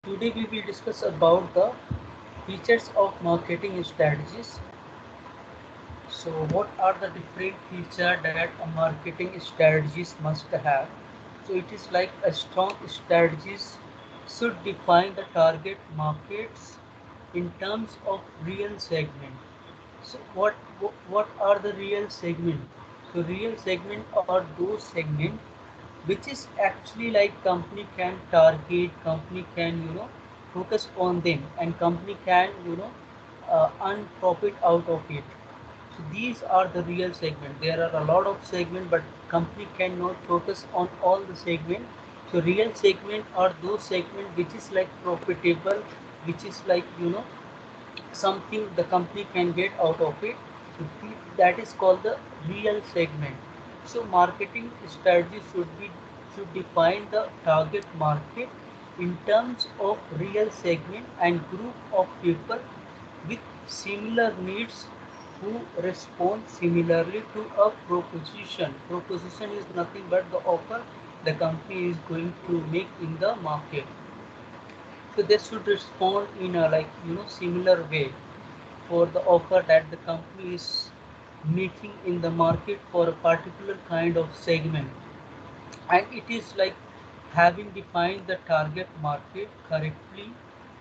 Today we will discuss about the features of marketing strategies. So what are the different features that a marketing strategist must have? So it is like a strong strategist should define the target markets in terms of real segment. So what are the real segment? So real segment are those segment which is actually like company can target, company can focus on them, and company can earn profit out of it. So these are the real segment. There are a lot of segment, but company cannot focus on all the segment. So real segment are those segment which is like profitable, which is like something the company can get out of it. So that is called the real segment. So marketing strategy should define the target market in terms of real segment and group of people with similar needs who respond similarly to a proposition. Proposition is nothing but the offer the company is going to make in the market. So they should respond in a similar way for the offer that the company is making in the market for a particular kind of segment. And it is like having defined the target market correctly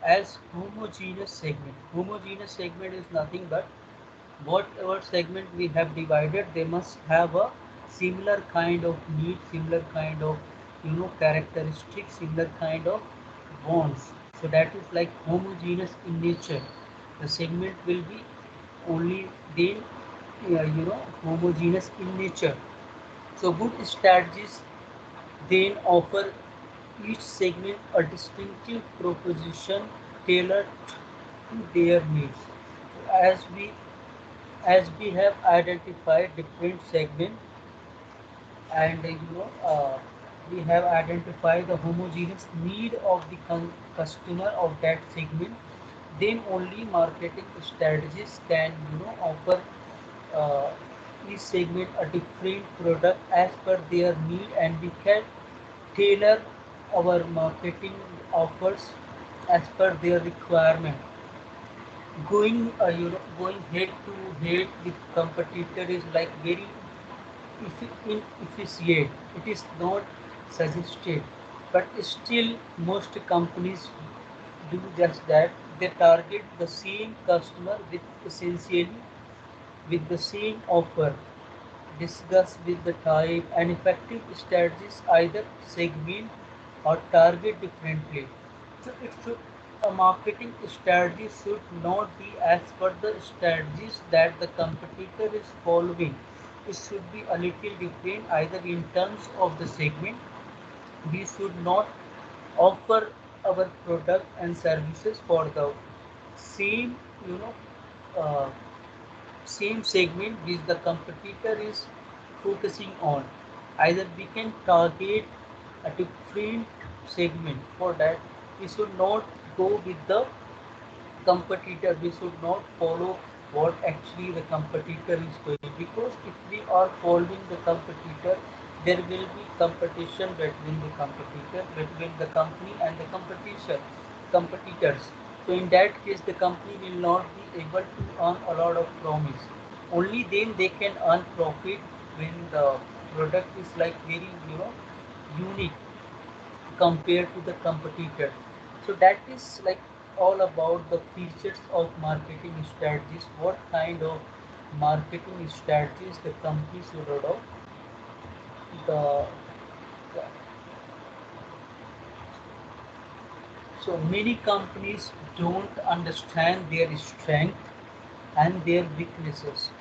as homogeneous segment. Homogeneous segment is nothing but whatever segment we have divided, they must have a similar kind of need, similar kind of characteristics, similar kind of bonds. So that is like homogeneous in nature. The segment will be only then homogeneous in nature. So good strategies then offer each segment a distinctive proposition tailored to their needs. As we have identified different segments, and we have identified the homogeneous need of the customer of that segment, then only marketing strategies can offer uh, each segment a different product as per their need, and we can tailor our marketing offers as per their requirement. Going head to head with competitor is like very inefficient. It is not suggested, but still most companies do just that. They target the same customer with essentially with the same offer, discuss with the type and effective strategies either segment or target differently. So it should a marketing strategy should not be as per the strategies that the competitor is following. It should be a little different either in terms of the segment. We should not offer our product and services for the same you know uh, same segment which the competitor is focusing on. Either we can target a different segment. For that, we should not go with the competitor. We should not follow what actually the competitor is doing, because if we are following the competitor, there will be competition between the competitor, between the company and the competitors. So in that case, the company will not be able to earn a lot of promise. Only then they can earn profit when the product is like very unique compared to the competitor. So that is like all about the features of marketing strategies. What kind of marketing strategies the company should adopt. The, the so many companies don't understand their strength and their weaknesses.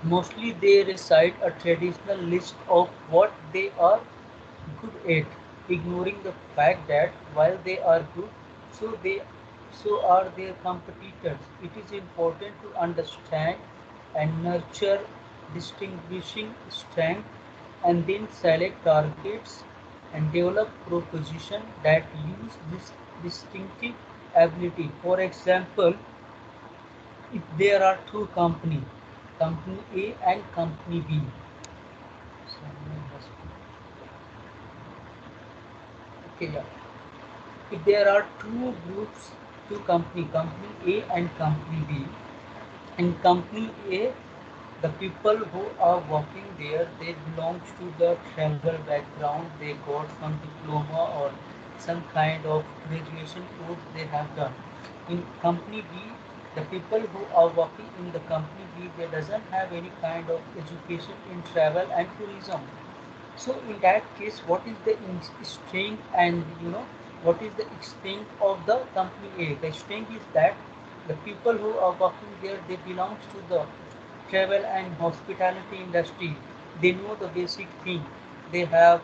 Mostly they recite a traditional list of what they are good at, ignoring the fact that while they are good, so are their competitors. It is important to understand and nurture distinguishing strength, and then select targets and develop proposition that use this distinctive ability. For example, if there are two company, company A and company B. Someone has to- Okay, yeah. if there are two groups, two company A and company B. In company A, the people who are working there, they belong to the travel background. They got some diploma or some kind of graduation course they have done. In company B, the people who are working in the company B, they doesn't have any kind of education in travel and tourism. So in that case, what is the strength, and what is the strength of the company A? The strength is that the people who are working there, they belong to the travel and hospitality industry. They know the basic thing. They have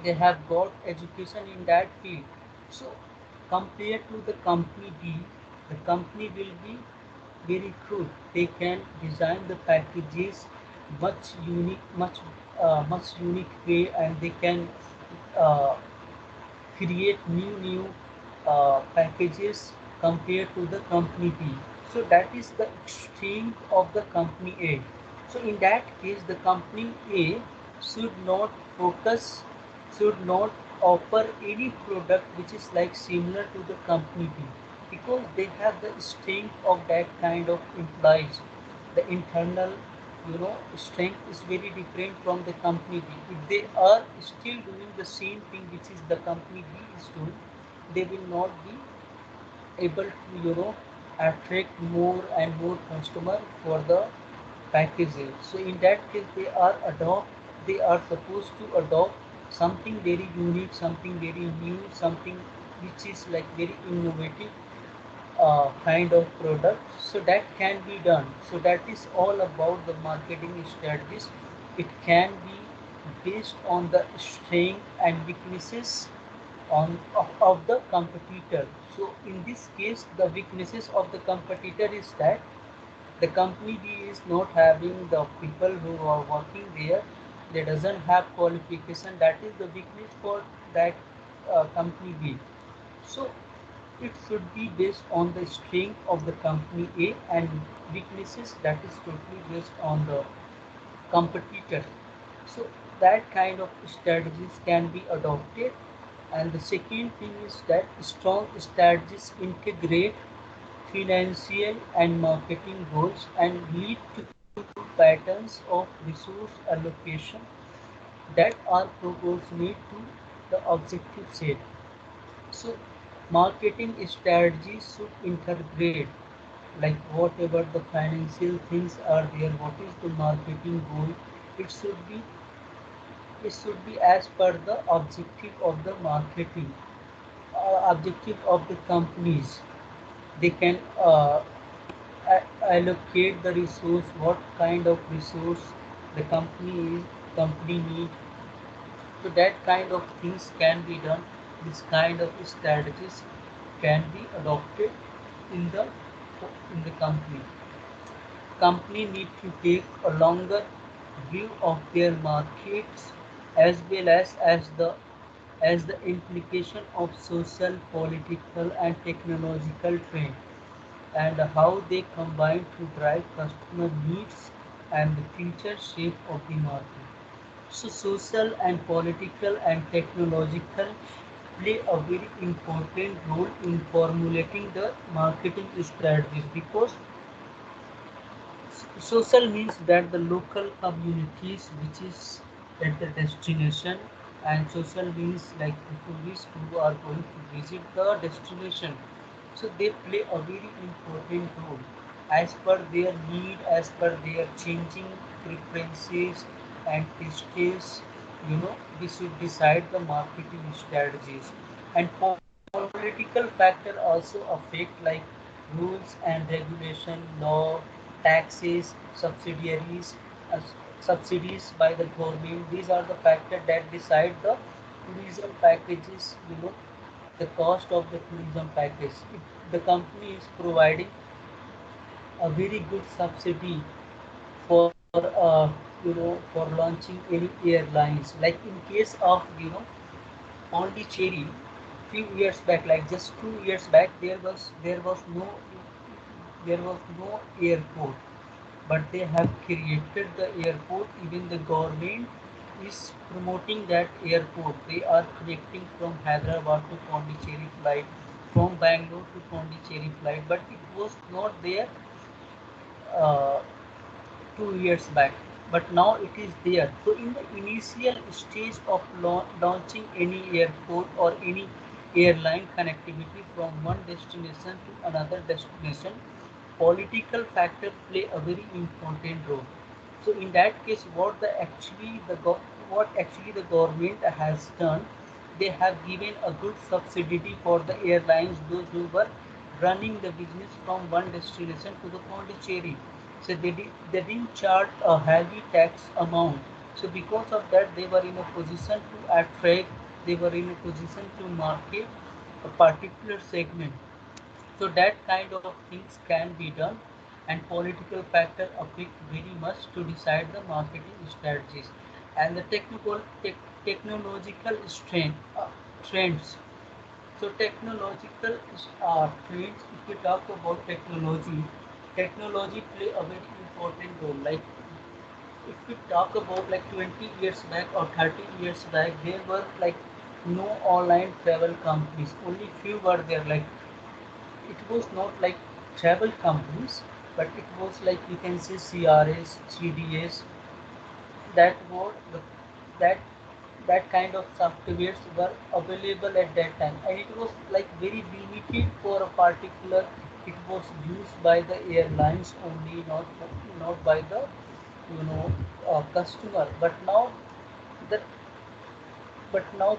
they have got education in that field. So compared to the company B, the company will be very good. They can design the packages much unique way, and they can uh, create new packages compared to the company B. So that is the strength of the company A. So in that case, the company A should not focus, should not offer any product which is like similar to the company B, because they have the strength of that kind of employees. The internal strength is very different from the company B. If they are still doing the same thing which is the company B is doing, they will not be able to attract more and more customer for the packages. So in that case, they are supposed to adopt something very unique, something very new, something which is like very innovative kind of product. So that can be done. So that is all about the marketing strategies. It can be based on the strength and weaknesses of the competitor. So in this case, the weaknesses of the competitor is that the company B is not having the people who are working there. They doesn't have qualification. That is the weakness for that company B. So it should be based on the strength of the company A, and weaknesses that is totally based on the competitor. So that kind of strategies can be adopted. And the second thing is that strong strategies integrate financial and marketing goals and lead to patterns of resource allocation that are proportionate to the objective set. So marketing strategies should integrate like whatever the financial things are there, what is the marketing goal. It should be it should be as per the objective of the marketing, objective of the companies. They can allocate the resource, what kind of resource the company need. So that kind of things can be done. This kind of strategies can be adopted in the company. Company need to take a longer view of their markets, as well as the implication of social, political, and technological trend, and how they combine to drive customer needs and the future shape of the market. So social and political and technological play a very important role in formulating the marketing strategies, because social means that the local communities which is at the destination, and social means like the tourists who are going to visit the destination. So they play a very important role as per their need, as per their changing preferences and tastes. We should decide the marketing strategies. And political factor also affect like rules and regulation, law, taxes, subsidies by the government. These are the factors that decide the tourism packages. The cost of the tourism package. If the company is providing a very good subsidy for for launching any airlines, like in case of Pondicherry, few years back, like just 2 years back, there was no airport, but they have created the airport. Even the government is promoting that airport. They are connecting from Hyderabad to Pondicherry flight, from Bangalore to Pondicherry flight, but it was not there uh, 2 years back, but now it is there. So in the initial stage of launching any airport or any airline connectivity from one destination to another destination, political factors play a very important role. So in that case, what actually the government has done, they have given a good subsidy for the airlines, those who were running the business from one destination to the Pondicherry. So they didn't charge a heavy tax amount. So because of that, they were in a position to attract, they were in a position to market a particular segment. So that kind of things can be done, and political factor affect very much to decide the marketing strategies and the technological trends. So technological trends, if we talk about technology play a very important role. Like if we talk about like 20 years back or 30 years back, there were like no online travel companies. Only few were there. Like it was not like travel companies, but it was like you can say CRS, CDS, that were that that kind of softwares were available at that time, and it was like very limited for a particular. It was used by the airlines only, not by the customer. The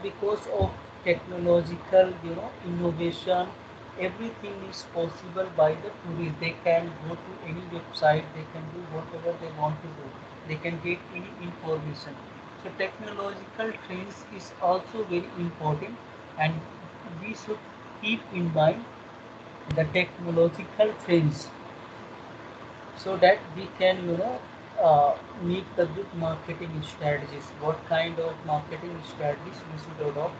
because of technological innovation, everything is possible by the tourist. They can go to any website, they can do whatever they want to do, they can get any information. So technological trends is also very important, and we should keep in mind the technological trends, so that we can make the good marketing strategies. What kind of marketing strategies we should adopt?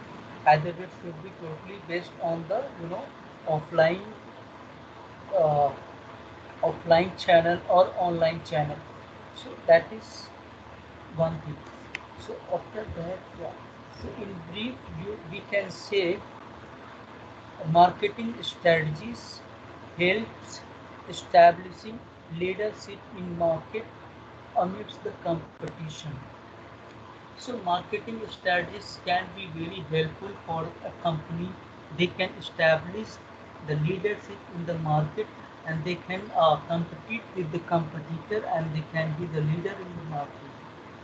Either it should be totally based on the offline uh, offline channel or online channel. So that is one thing. So after that, yeah. So in brief, we can say marketing strategies helps establishing leadership in market amidst the competition. So marketing strategies can be very helpful for a company. They can establish the leadership in the market, and they can compete with the competitor, and they can be the leader in the market.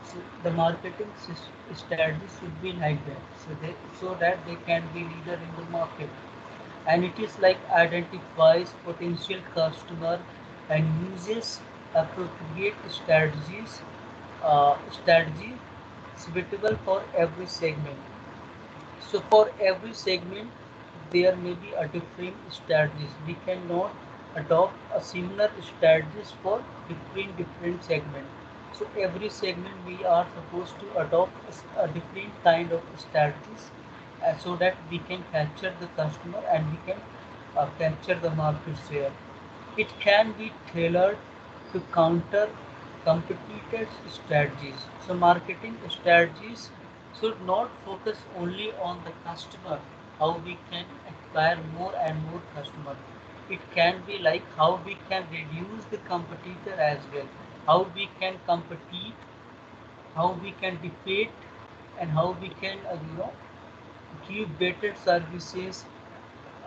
So the marketing strategy should be like that. So that they can be leader in the market, and it is like identifies potential customer and uses appropriate strategy suitable for every segment. So for every segment, there may be a different strategies. We cannot adopt a similar strategies for different segment. So every segment we are supposed to adopt a different kind of strategies, so that we can capture the customer and we can capture the market share. It can be tailored to counter competitors' strategies. So marketing strategies should not focus only on the customer, how we can acquire more and more customers. It can be like how we can reduce the competitor as well, how we can compete, how we can defeat, and how we can give better services,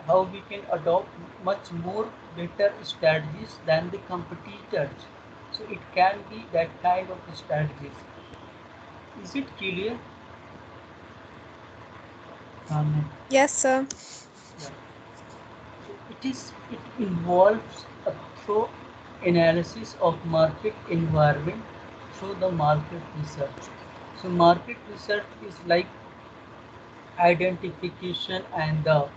how we can adopt much more better strategies than the competitors. So it can be that kind of strategies. Is it clear? Yes, sir. Yeah. So it involves a thorough analysis of market environment through the market research. So market research is like identification and the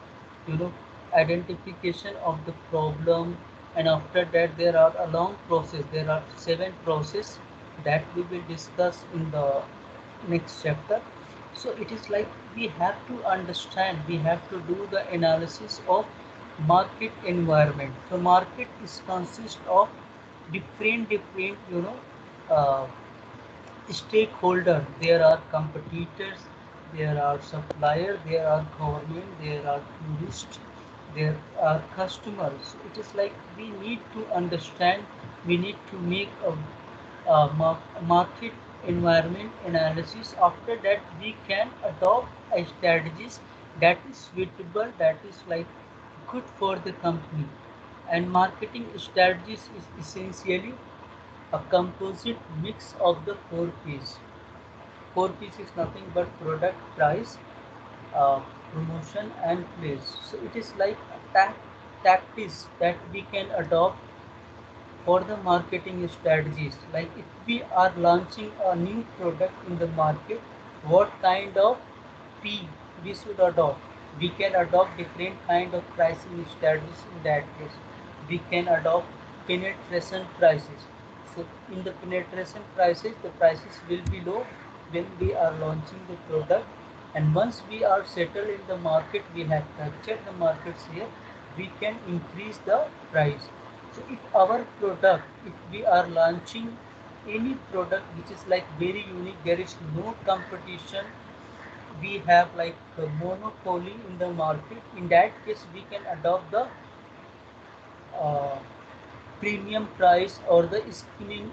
you know identification of the problem, and after that there are a long process. There are 7 process that we will discuss in the next chapter. So it is like we have to understand, we have to do the analysis of market environment. So market is consist of different uh, stakeholder. There are competitors, there are suppliers, there are government, there are tourists, there are customers. It is like we need to understand, we need to make a market environment analysis. After that, we can adopt a strategies that is suitable, that is like good for the company. And marketing strategies is essentially a composite mix of the four P's. Four P's is nothing but product, price, promotion, and place. So it is like tactics that we can adopt for the marketing strategies. Like if we are launching a new product in the market, what kind of P we should adopt? We can adopt different kind of pricing strategies in that case. We can adopt penetration prices. So in the penetration prices, the prices will be low when we are launching the product, and once we are settled in the market, we have captured the market share, we can increase the price. So if our product, if we are launching any product which is like very unique, there is no competition, we have like a monopoly in the market, in that case we can adopt the uh, premium price or the skinning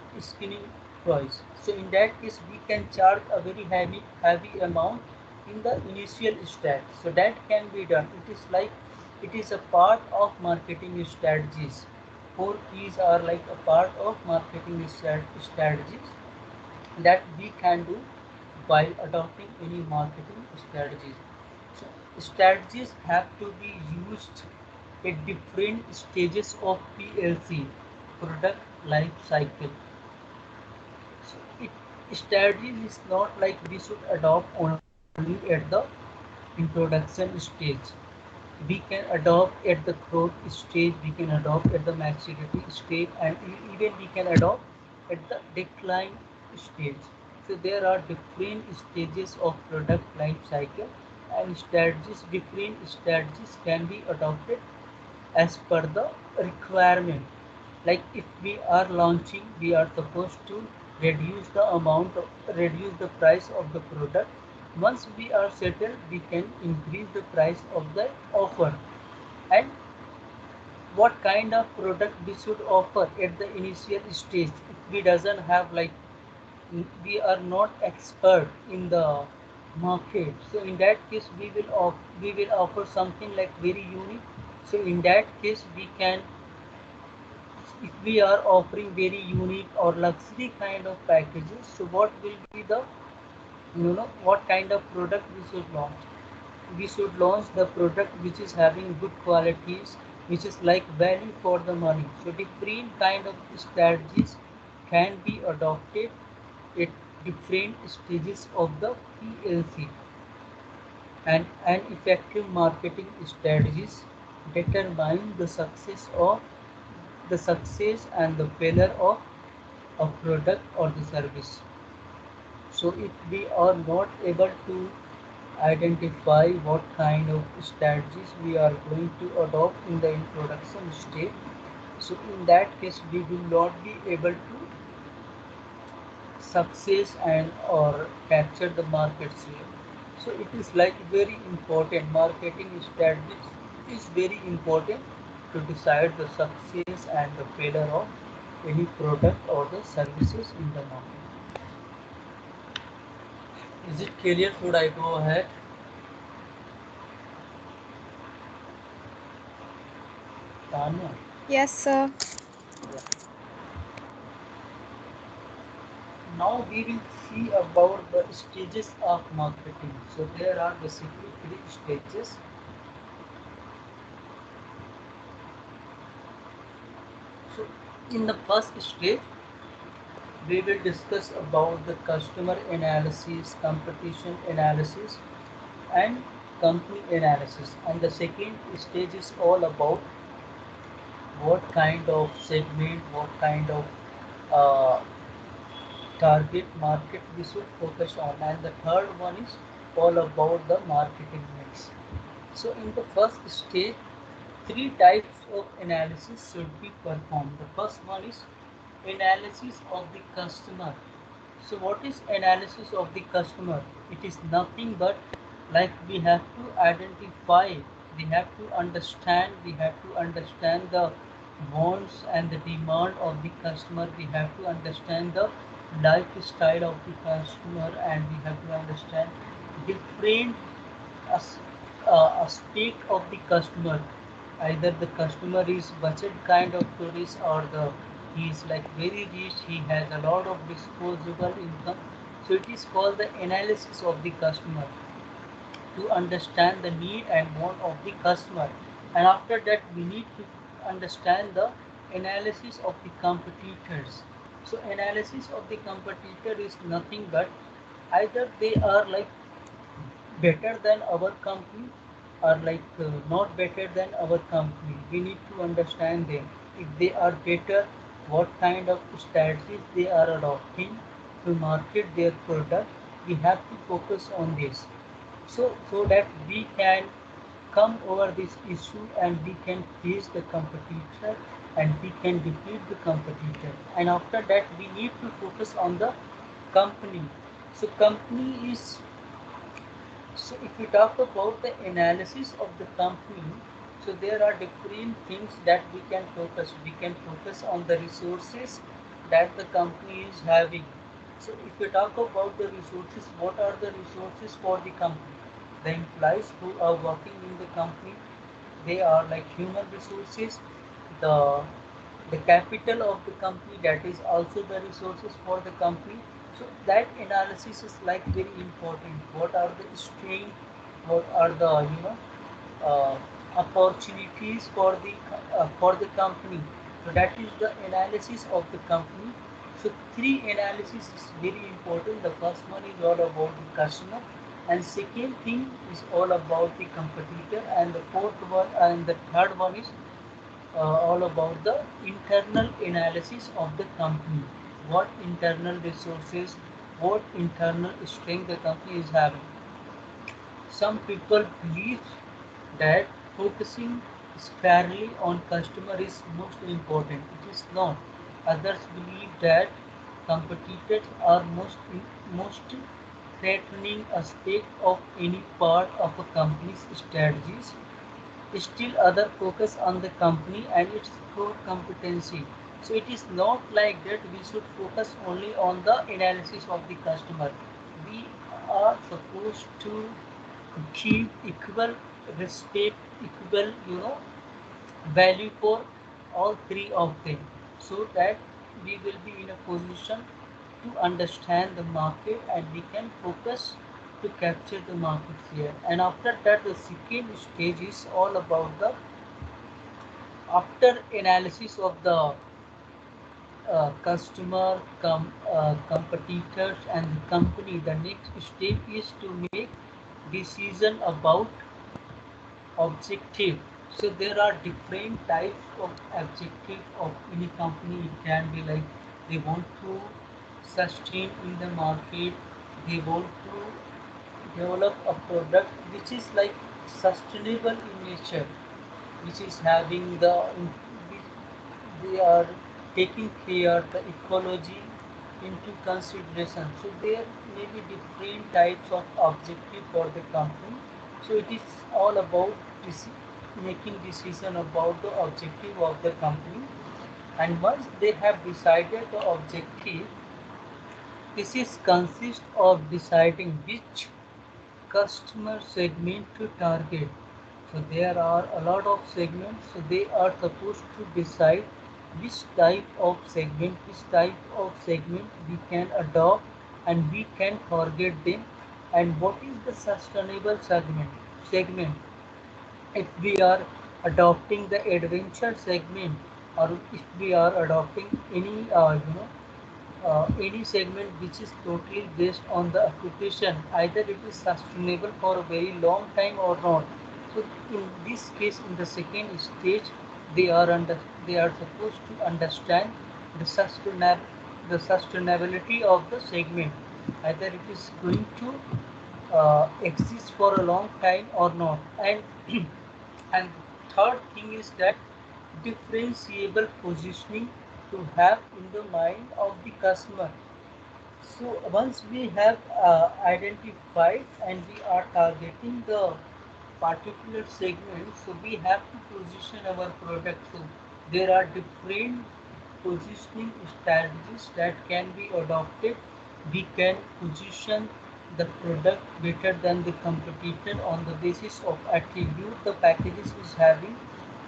price. So in that case we can charge a very heavy amount in the initial stage. So that can be done. It is like it is a part of marketing strategies. Four P's are like a part of marketing strategies that we can do while adopting any marketing strategies. So strategies have to be used at different stages of PLC, product life cycle. So strategies is not like we should adopt only at the introduction stage. We can adopt at the growth stage, we can adopt at the maturity stage, and even we can adopt at the decline stage. So there are different stages of product life cycle, and different strategies can be adopted as per the requirement. Like if we are launching, we are supposed to reduce the price of the product. Once we are settled, we can increase the price of the offer. And what kind of product we should offer at the initial stage? If we doesn't have like, we are not expert in the market, so in that case we will offer something like very unique. So in that case we can, if we are offering very unique or luxury kind of packages, so what will be the, what kind of product we should launch? We should launch the product which is having good qualities, which is like value for the money. So different kind of strategies can be adopted at different stages of the PLC. And an effective marketing strategies determine the success and the failure of a product or the service. So if we are not able to identify what kind of strategies we are going to adopt in the introduction stage, so in that case we will not be able to success and or capture the market share. So it is like very important, marketing strategies is very important to decide the success and the failure of any product or the services in the market. Is it clear? Should I go ahead? Tanya? Yes, sir. Now we will see about the stages of marketing. So there are basically three stages. So in the first stage, we will discuss about the customer analysis, competition analysis, and company analysis. And the second stage is all about what kind of segment, what kind of uh, target market we should focus on. And the third one is all about the marketing mix. So in the first stage, three types of analysis should be performed. The first one is analysis of the customer. So what is analysis of the customer? It is nothing but like we have to identify, we have to understand the wants and the demand of the customer. We have to understand the lifestyle of the customer, and we have to understand different as, aspect of the customer. Either the customer is budget kind of tourist, or the he is like very rich, he has a lot of disposable income. So it is called the analysis of the customer, to understand the need and want of the customer. And after that we need to understand the analysis of the competitors. So analysis of the competitor is nothing but either they are like better than our company, or like not better than our company. We need to understand them. If they are better, what kind of strategies they are adopting to market their product. We have to focus on this, so that we can come over this issue and we can face the competitor and we can defeat the competitor. And after that we need to focus on the company. So company is, so if we talk about the analysis of the company, so there are different things that we can focus. We can focus on the resources that the company is having. So if we talk about the resources, what are the resources for the company? The employees who are working in the company, they are like human resources. The the capital of the company, that is also the resources for the company. So that analysis is like very important. What are the strength, what are the uh, opportunities for the company. So that is the analysis of the company. So three analysis is very important. The first one is all about the customer, and second thing is all about the competitor, and the fourth one and the third one is all about the internal analysis of the company. What internal resources, what internal strength the company is having. Some people believe that focusing squarely on customer is most important. It is not. Others believe that competitors are most threatening aspect of any part of a company's strategies. Still other focus on the company and its core competency. So it is not like that we should focus only on the analysis of the customer. We are supposed to give equal respect, equal value for all three of them, so that we will be in a position to understand the market and we can focus to capture the market share. And after that the second stage is all about the, after analysis of the customer, competitors and the company, the next step is to make decision about objective. So there are different types of objective of any company. It can be like they want to sustain in the market, they want to develop a product which is like sustainable in nature, which is having the, they are taking care the ecology into consideration. So there may be different types of objective for the company. So it is all about this, making decision about the objective of the company. And once they have decided the objective, this is consist of deciding which customer segment to target. So there are a lot of segments. So they are supposed to decide which type of segment we can adopt and we can target them. And what is the sustainable segment. If we are adopting the adventure segment, or if we are adopting any segment which is totally based on the occupation, either it is sustainable for a very long time or not. So in this case, in the second stage, they are they are supposed to understand the sustainability of the segment, either it is going to exist for a long time or not. And and third thing is that differentiable positioning to have in the mind of the customer. So once we have identified and we are targeting the particular segment, so we have to position our product. So there are different positioning strategies that can be adopted. We can position the product better than the competitor on the basis of attribute the packages is having,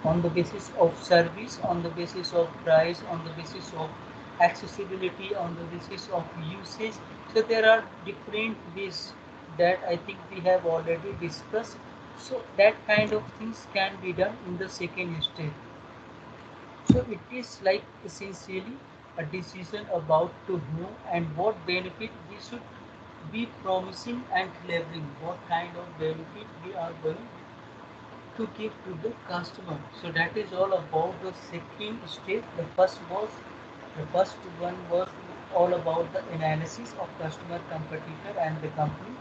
on the basis of service, on the basis of price, on the basis of accessibility, on the basis of usage. So there are different ways that I think we have already discussed. So that kind of things can be done in the second stage. So it is like essentially a decision about to whom and what benefit we should be promising and delivering, what kind of benefit we are going to give to the customer. So that is all about the second step. The first one was all about the analysis of customer, competitor and the company.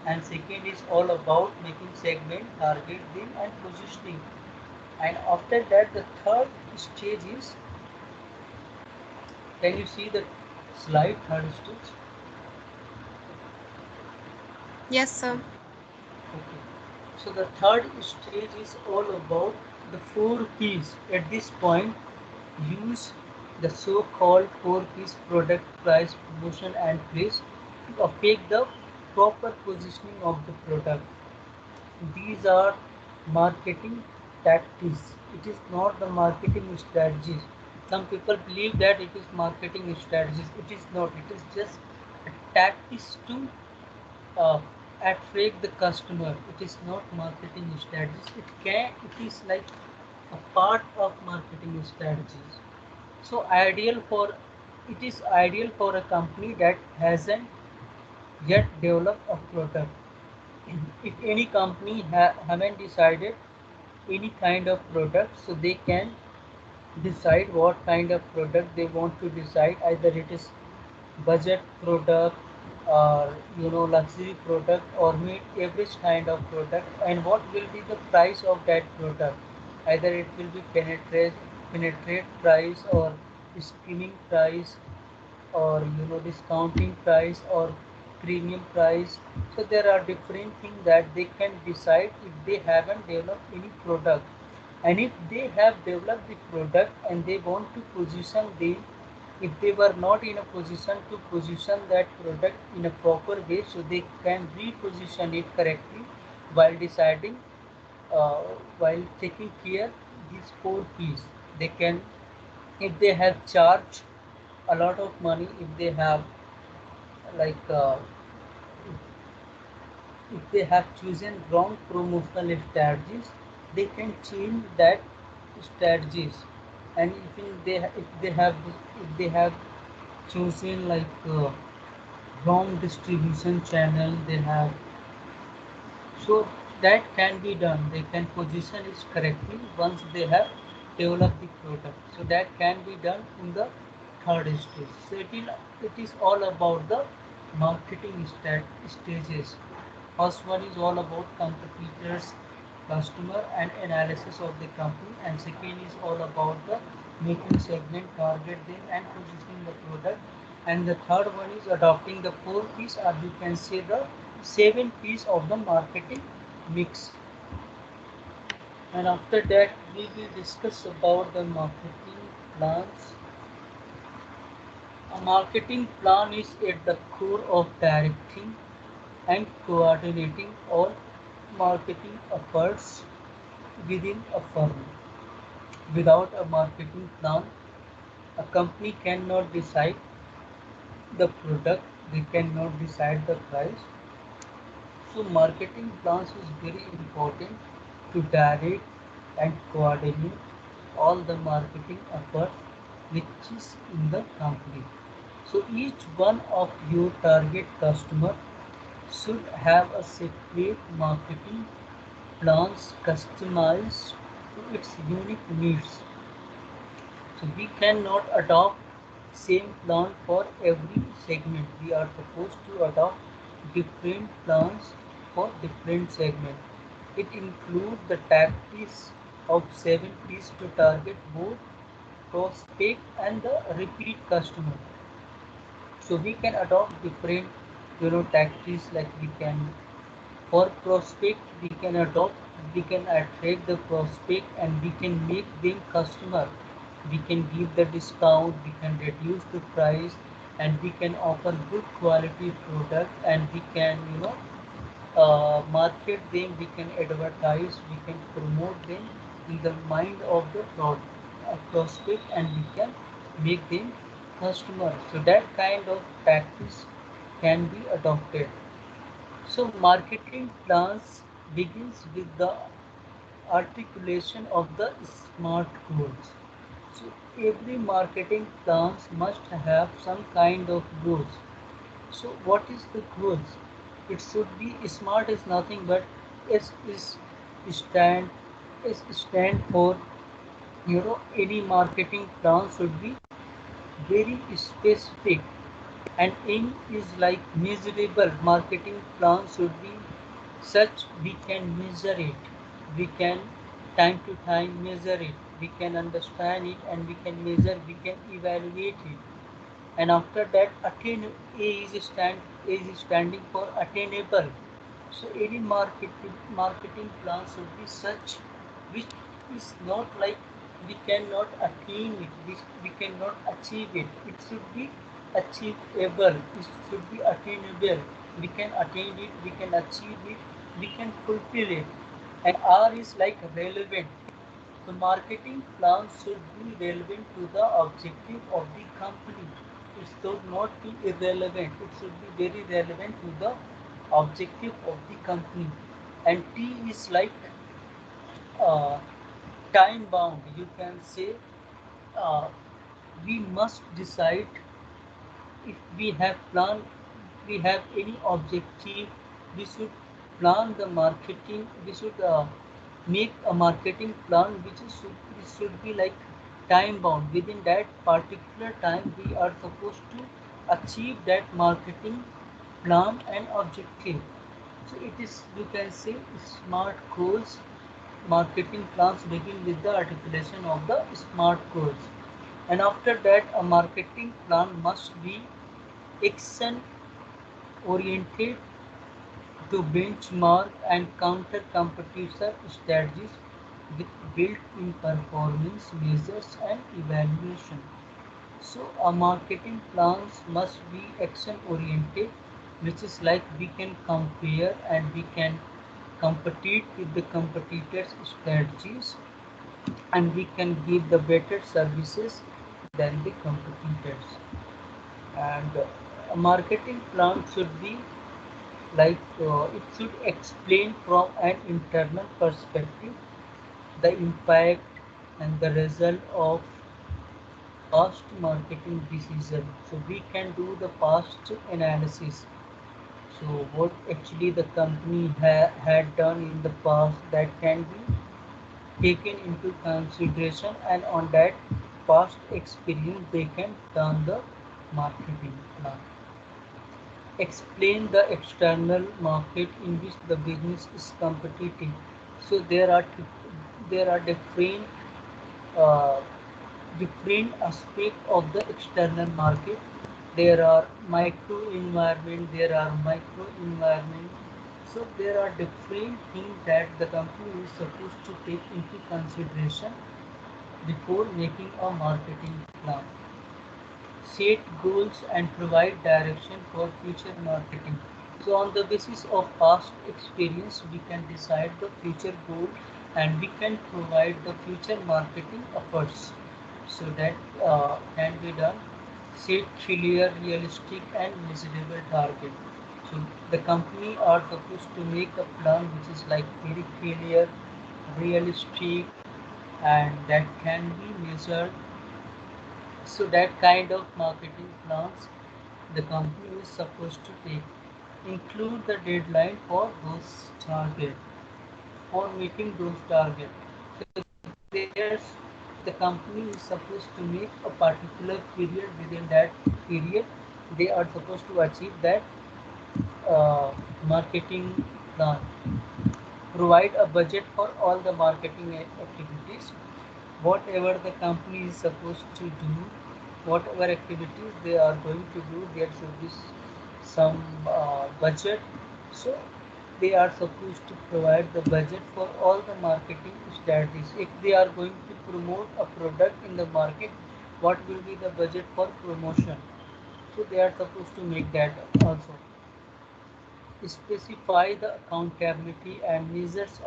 And second is all about making segment, target them and positioning. And after that the third stage is, can you see the slide, third stage? Yes, sir. Okay. So the third stage is all about the 4 P's. At this point, use the so-called 4 P's: product, price, promotion and place to affect the proper positioning of the product. These are marketing tactics. It is not the marketing strategies. Some people believe that it is marketing strategies. It is not. It is just a tactics to uh, attract the customer. It is not marketing strategies. It is like a part of marketing strategies. So it is ideal for a company that hasn't yet developed a product. If any company haven't decided any kind of product, so they can decide what kind of product they want to decide. Either it is budget product or luxury product or mid average kind of product, and what will be the price of that product. Either it will be penetrate price or skimming price or discounting price or premium price. So there are different things that they can decide if they haven't developed any product. And if they have developed the product and they want to position the, if they were not in a position to position that product in a proper way, so they can reposition it correctly while deciding, uh, while taking care these 4 P's. They can, if they have charged a lot of money, if they have like if they have chosen wrong promotional strategies, they can change that strategies. And if they have chosen like wrong distribution channel, they have, so that can be done. They can position it correctly once they have developed the product. So that can be done in the third stage. So it is all about the marketing stages. First one is all about competitors, customer and analysis of the company, and second is all about the making segment, target them and positioning the product, and the third one is adopting the 4 P's, or you can say the 7 P's of the marketing mix. And after that we will discuss about the marketing plans. A marketing plan is at the core of directing and coordinating all marketing efforts within a firm. Without a marketing plan, a company cannot decide the product, they cannot decide the price. So marketing plans is very important to direct and coordinate all the marketing efforts which is in the company. So each one of your target customer should have a separate marketing plans customized to its unique needs. So we cannot adopt same plan for every segment. We are supposed to adopt different plans for different segment. It includes the tactics of 7 P's to target both prospect and the repeat customer. So we can adopt different, tactics, like we can, for prospect, we can attract the prospect and we can make them customer. We can give the discount, we can reduce the price, and we can offer good quality product, and we can, market them, we can advertise, we can promote them in the mind of the prospect, and we can make them customer. So that kind of practice can be adopted. So marketing plans begins with the articulation of the SMART goals. So every marketing plans must have some kind of goals. So what is the goals? It should be SMART is nothing but S is stand stand for, any marketing plan should be very specific, and aim is like measurable. Marketing plan should be such we can measure it, we can time to time measure it, we can understand it, and we can measure, we can evaluate it. And after that, attain, A is standing for attainable. So any marketing plan should be such which is not like we cannot attain it, we cannot achieve it. It should be achievable, it should be attainable. We can attain it, we can achieve it, we can fulfill it. And R is like relevant. So marketing plan should be relevant to the objective of the company. It should not be irrelevant. It should be very relevant to the objective of the company. And T is like uh, time bound. You can say uh, we must decide if we have plan, we have any objective, we should plan the marketing, we should make a marketing plan which should be like time bound. Within that particular time we are supposed to achieve that marketing plan and objective. So it is, you can say, SMART goals. Marketing plans begin with the articulation of the SMART goals. And after that, a marketing plan must be action oriented to benchmark and counter competitor strategies with built-in performance measures and evaluation. So a marketing plans must be action oriented, which is like we can compare and we can compete with the competitors' strategies, and we can give the better services than the competitors. And a marketing plan should be like it should explain from an internal perspective the impact and the result of past marketing decision. So we can do the past analysis. So what actually the company had done in the past, that can be taken into consideration, and on that past experience they can turn the marketing plan. Explain the external market in which the business is competitive. So there are uh, different aspects of the external market. There are micro environment, there are micro environment. So there are different things that the company is supposed to take into consideration before making a marketing plan. Set goals and provide direction for future marketing. So on the basis of past experience, we can decide the future goal, and we can provide the future marketing efforts. So that can be done. Set clear, realistic, and measurable target. So the company are supposed to make a plan which is like very clear, realistic, and that can be measured. So that kind of marketing plans the company is supposed to take. Include the deadline for those targets, for meeting those targets. So there's, the company is supposed to make a particular period. Within that period, they are supposed to achieve that marketing plan. Provide a budget for all the marketing activities. Whatever the company is supposed to do, whatever activities they are going to do, there should be some budget. So they are supposed to provide the budget for all the marketing strategies. If they are going to promote a product in the market, what will be the budget for promotion? So they are supposed to make that also. Specify the accountability and measures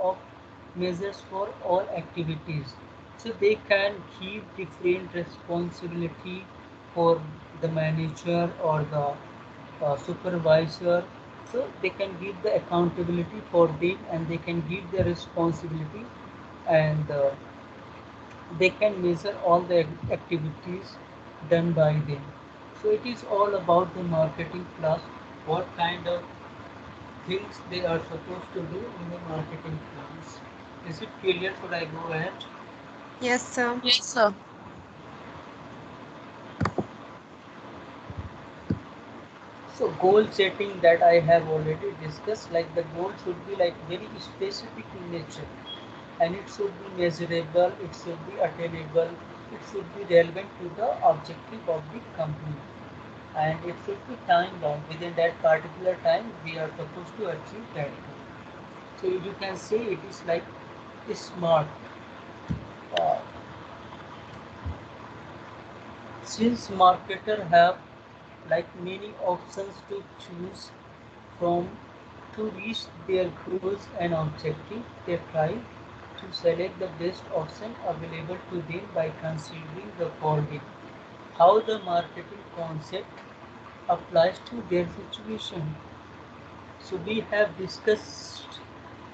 for all activities. So they can give different responsibility for the manager or the supervisor. So they can give the accountability for them and they can give the responsibility, and they can measure all the activities done by them. So it is all about the marketing plus what kind of things they are supposed to do in the marketing plans. Is it clear? Should I go ahead? Yes, sir. Yes, sir. So goal setting that I have already discussed, like the goal should be like very specific in nature, and it should be measurable, it should be attainable, it should be relevant to the objective of the company, and it should be time bound. Within that particular time, we are supposed to achieve that goal. So you can say it is like smart. Uh, since marketers have like many options to choose from to reach their goals and objectives, they try to select the best option available to them by considering the following: how the marketing concept applies to their situation. So we have discussed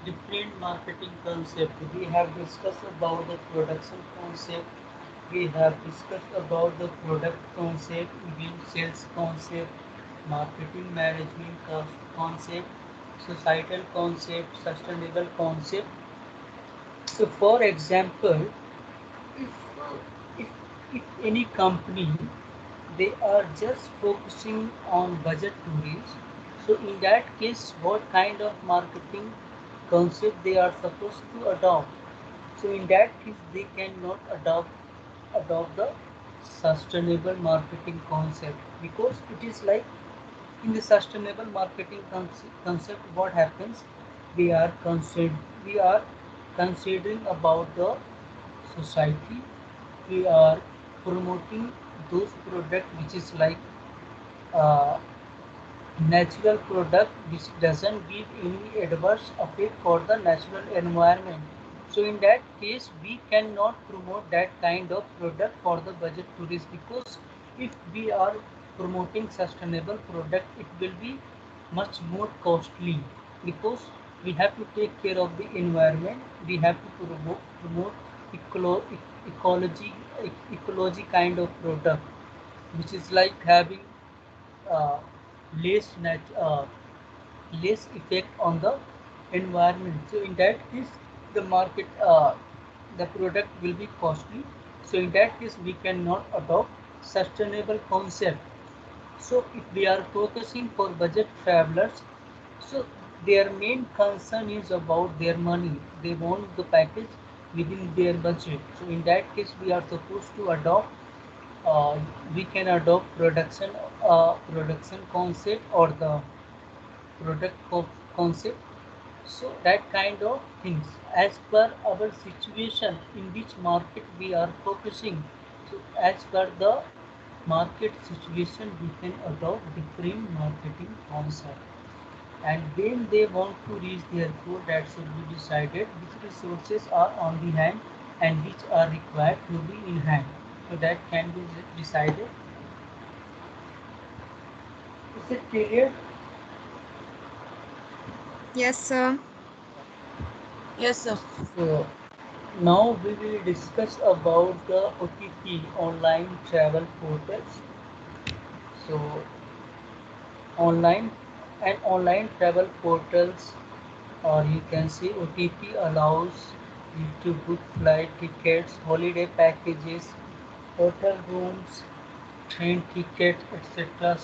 different marketing concepts. We have discussed about the production concept. We have discussed about the product concept, even sales concept, marketing management concept, societal concept, sustainable concept. So, for example, if, if, if any company they are just focusing on budget tourists, so in that case, what kind of marketing concept they are supposed to adopt? So in that case, they cannot adopt the sustainable marketing concept, because it is like in the sustainable marketing concept, what happens? We are we are considering about the society. We are promoting those product which is like uh, natural product which doesn't give any adverse effect for the natural environment. So in that case, we cannot promote that kind of product for the budget tourist, because if we are promoting sustainable product, it will be much more costly, because we have to take care of the environment. We have to promote ecology ecology kind of product, which is like having uh, less less effect on the environment. So in that case, the market the product will be costly. So in that case, we cannot adopt sustainable concept. So if we are focusing for budget travelers, so their main concern is about their money. They want the package within their budget. So in that case, we are supposed to adopt we can adopt production concept or the product concept. So that kind of things as per our situation in which market we are focusing. So as per the market situation, we can adopt different marketing concept, and when they want to reach their goal, that should be decided which resources are on the hand and which are required to be in hand. So that can be decided. Is it clear? Yes, sir. Yes, sir. So now we will discuss about the OTP, online travel portals. So online online travel portals, or you can say OTP, allows you to book flight tickets, holiday packages, hotel rooms, train tickets, etc.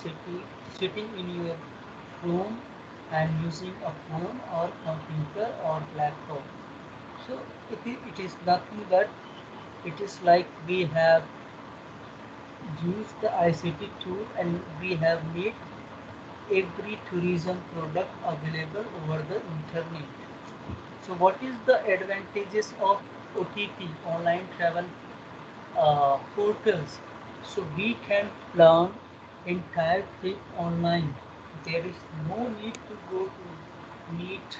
Sitting in your room and using a phone or computer or laptop. So it is nothing but it is like we have use the ICT tool and we have made every tourism product available over the internet. So what is the advantages of OTT, online travel portals? So we can plan entire trip online. There is no need to go to meet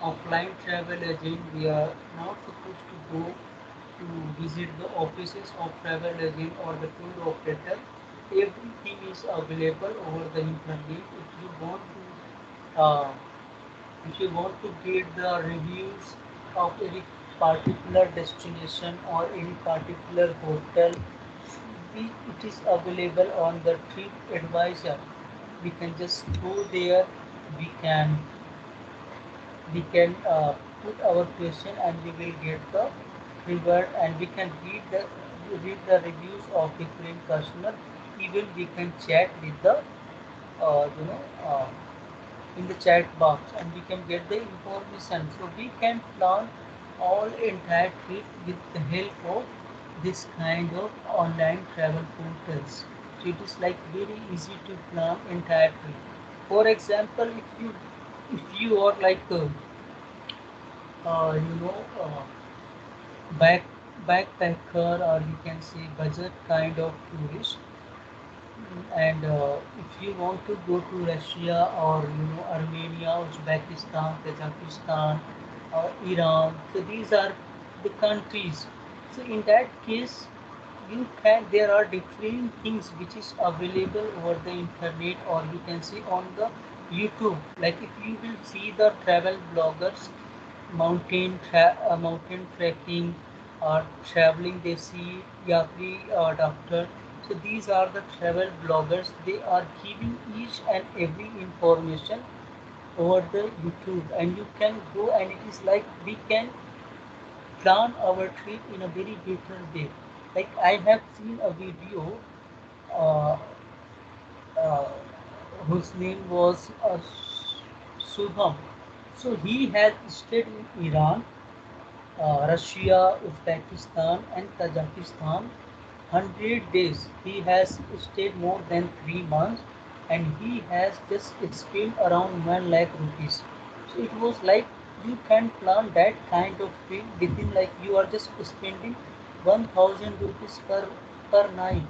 offline travel agent. We are not supposed to go to visit the offices of travel agent or the tour operator. Everything is available over the internet. Uh, if you want to get the reviews of any particular destination or any particular hotel, it is available on the Trip Advisor. We can just go there. We can put our question and we will get the reward, and we can read the reviews of different customers. Even we can chat with the uh, you know uh, in the chat box and we can get the information. So we can plan all entire trip with the help of this kind of online travel portals. So it is like very easy to plan entire trip. For example, if you are like uh, you know uh, back backpacker, or you can say budget kind of tourist, and if you want to go to Russia or Armenia, Uzbekistan, Kazakhstan, or Iran, so these are the countries. So in that case, there are different things which is available over the internet, or you can see on the YouTube. Like if you will see the travel bloggers, mountain trekking or traveling, they see Yatri doctor. So these are the travel bloggers. They are giving each and every information over the YouTube, and you can go, and it is like we can plan our trip in a very better way. Like I have seen a video uh, uh, whose name was Subham. So he has stayed in Iran, Russia, Uzbekistan, and Kazakhstan. 100 days. He has stayed more than 3 months, and he has just spent around 1 lakh rupees. So it was like you can plan that kind of trip within, like you are just spending 1000 rupees per night.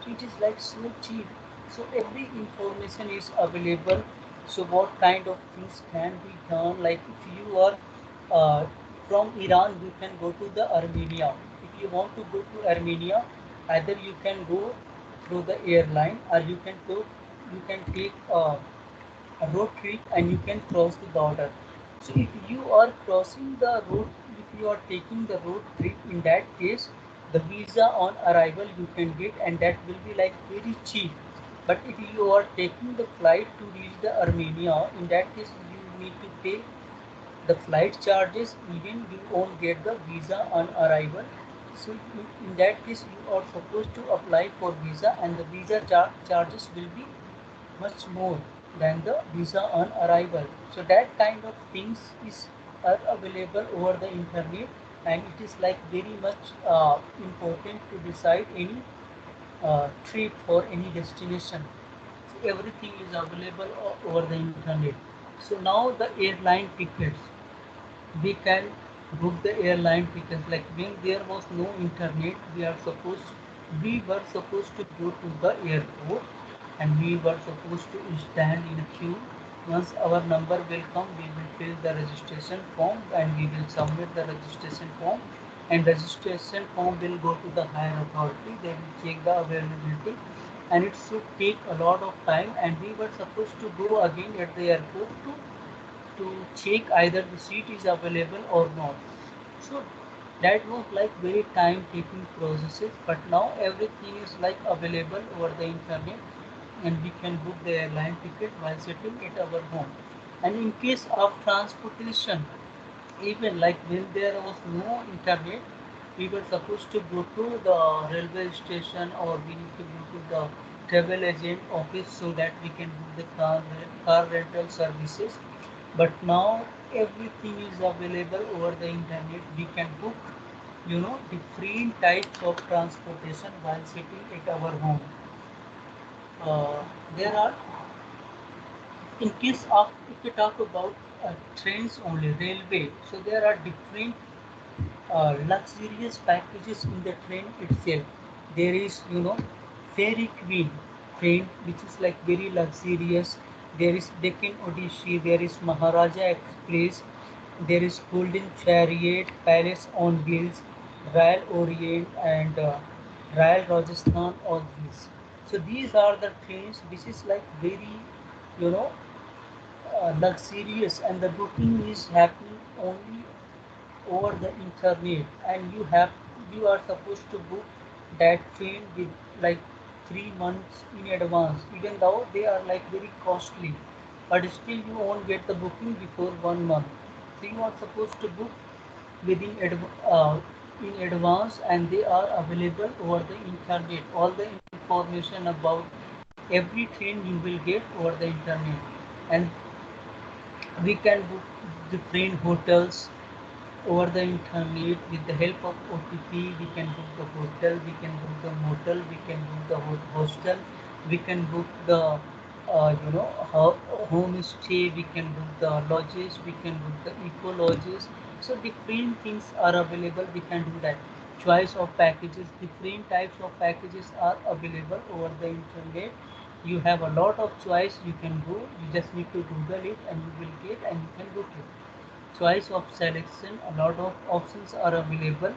So it is like so cheap. So every information is available. So what kind of things can be done? Like if you are uh, from Iran, you can go to the Armenia. If you want to go to Armenia, either you can go through the airline, or you can take a road trip and you can cross the border. So if you are crossing the road, if you are taking the road trip, in that case, the visa on arrival you can get, and that will be like very cheap. But if you are taking the flight to reach the Armenia, in that case you need to pay the flight charges. Even you won't get the visa on arrival. So in that case you are supposed to apply for visa, and the visa charges will be much more than the visa on arrival. So that kind of things is are available over the internet, and it is like very much important to decide any trip for any destination. So everything is available over the internet. So now the airline tickets, we can book the airline tickets. Like when there was no internet, we were supposed to go to the airport, and we were supposed to stand in a queue. Once our number will come, we will fill the registration form and we will submit the registration form, and registration form will go to the higher authority. They will check the availability, and it should take a lot of time, and we were supposed to go again at the airport to check either the seat is available or not. So that was like very time taking processes, but now everything is like available over the internet, and we can book the airline ticket while sitting at our home. And in case of transportation, even like when there was no internet, we were supposed to go to the railway station, or we need to go to the travel agent office so that we can book the car rental services. But now everything is available over the internet. We can book different types of transportation while sitting at our home. There are, in case of, if we talk about trains only, railway, so there are different luxurious packages in the train itself. There is, Fairy Queen train, which is like very luxurious. There is Deccan Odyssey, there is Maharaja Express, there is Golden Chariot, Palace on Wheels, Royal Orient, and Royal Rajasthan, all these. So these are the trains which is like very, you know, luxurious, and the booking is happening only over the internet, and you are supposed to book that train with like 3 months in advance, even though they are like very costly, but still you won't get the booking before 1 month. So you are supposed to book within in advance, and they are available over the internet. All the information about every train you will get over the internet, and we can book different hotels over the internet with the help of OTP. We can book the hotel, we can book the motel, we can book the hostel, we can book the home stay, we can book the lodges, we can book the eco lodges. So different things are available. We can do that. Choice of packages, different types of packages are available over the internet. You have a lot of choice. You can go. You just need to Google it, and you will get, and you can book it. Choice of selection, a lot of options are available.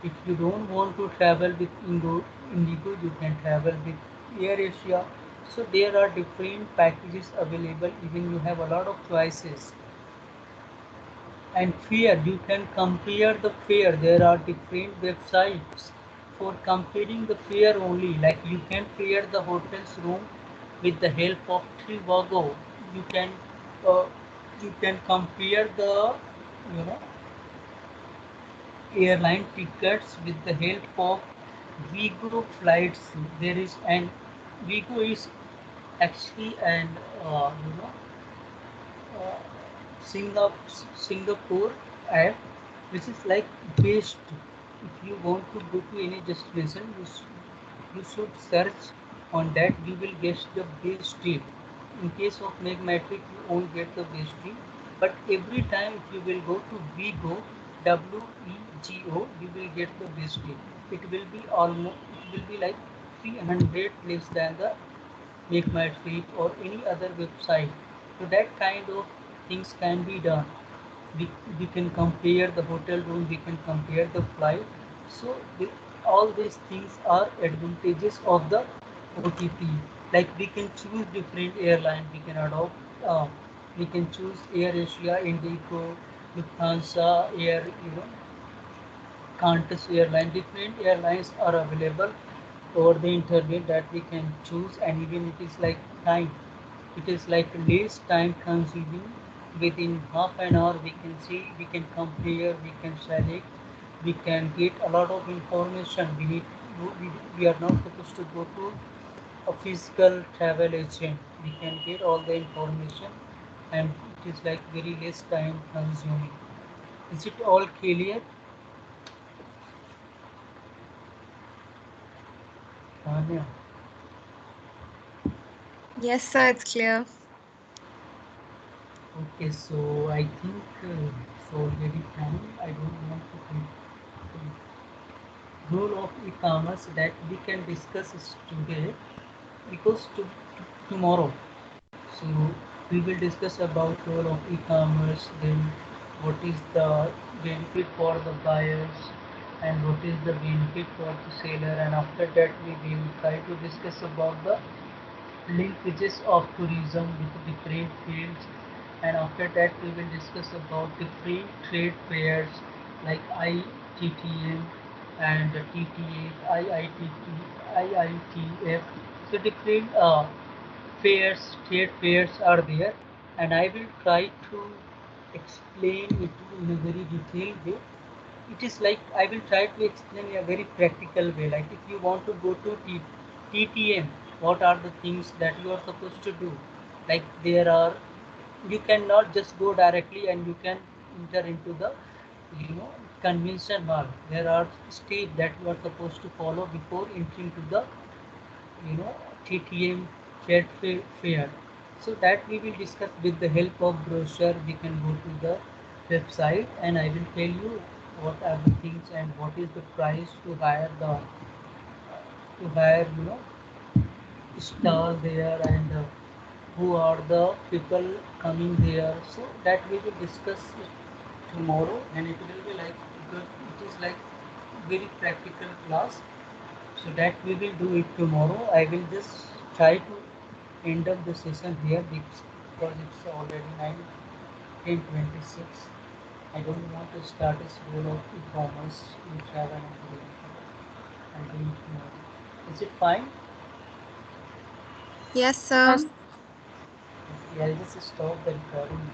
If you don't want to travel with Indigo, you can travel with Air Asia. So there are different packages available. Even you have a lot of choices. And fare, you can compare the fare. There are different websites for comparing the fare only. Like you can fare the hotel's room with the help of Trivago. You can uh, you can compare the, you know airline tickets with the help of Vigo flights. There is an Vigo is actually an uh, Singapore app, which is like based. If you want to go to any destination, you should search on that. You will get the best deal. In case of Megmatic, you won't get the best deal. But every time if you will go to Vigo, WEGO, you will get the best deal. It will be almost. It will be like 300 less than the Make My Trip or any other website. So that kind of things can be done. We can compare the hotel room, we can compare the flight. So all these things are advantages of the OTP. Like we can choose different airline, we can adopt, we can choose Air Asia, Indigo, Lufthansa, Air, Qantas airline. Different airlines are available over the internet that we can choose, and even it is like time. It is like less time consuming. Within half an hour, we can see, we can compare, we can select, we can get a lot of information. We are not supposed to go to a physical travel agent. We can get all the information, and it is like very less time consuming. Is it all clear, Tanya? Yes, sir, it's clear. Okay, so I think it's already time. I don't want to role of e-commerce that we can discuss is today, because tomorrow. So we will discuss about role of e-commerce, then what is the benefit for the buyers, and what is the benefit for the seller, and after that we will try to discuss about the linkages of tourism with different fields, and after that we will discuss about different trade fairs like ITTM and TTF, IITF. So different fairs, trade fairs are there, and I will try to explain it in a very detailed way. It is like I will try to explain in a very practical way. Like if you want to go to TTM, what are the things that you are supposed to do? Like there are, you cannot just go directly and you can enter into the, convention mark. There are steps that you are supposed to follow before entering to the you know TTM fair. So that we will discuss with the help of brochure. We can go to the website and I will tell you what are the things and what is the price to hire the stall there and who are the people coming there. So that we will discuss it tomorrow and it will be like because it is like very practical class. So that we will do it tomorrow. I will just try to end up the session here because it's already 9:10:26. I don't want to start a school of e-commerce in travel and delivery. I'm doing tomorrow. Is it fine? Yes, sir. Yes. Okay, I'll just stop the recording.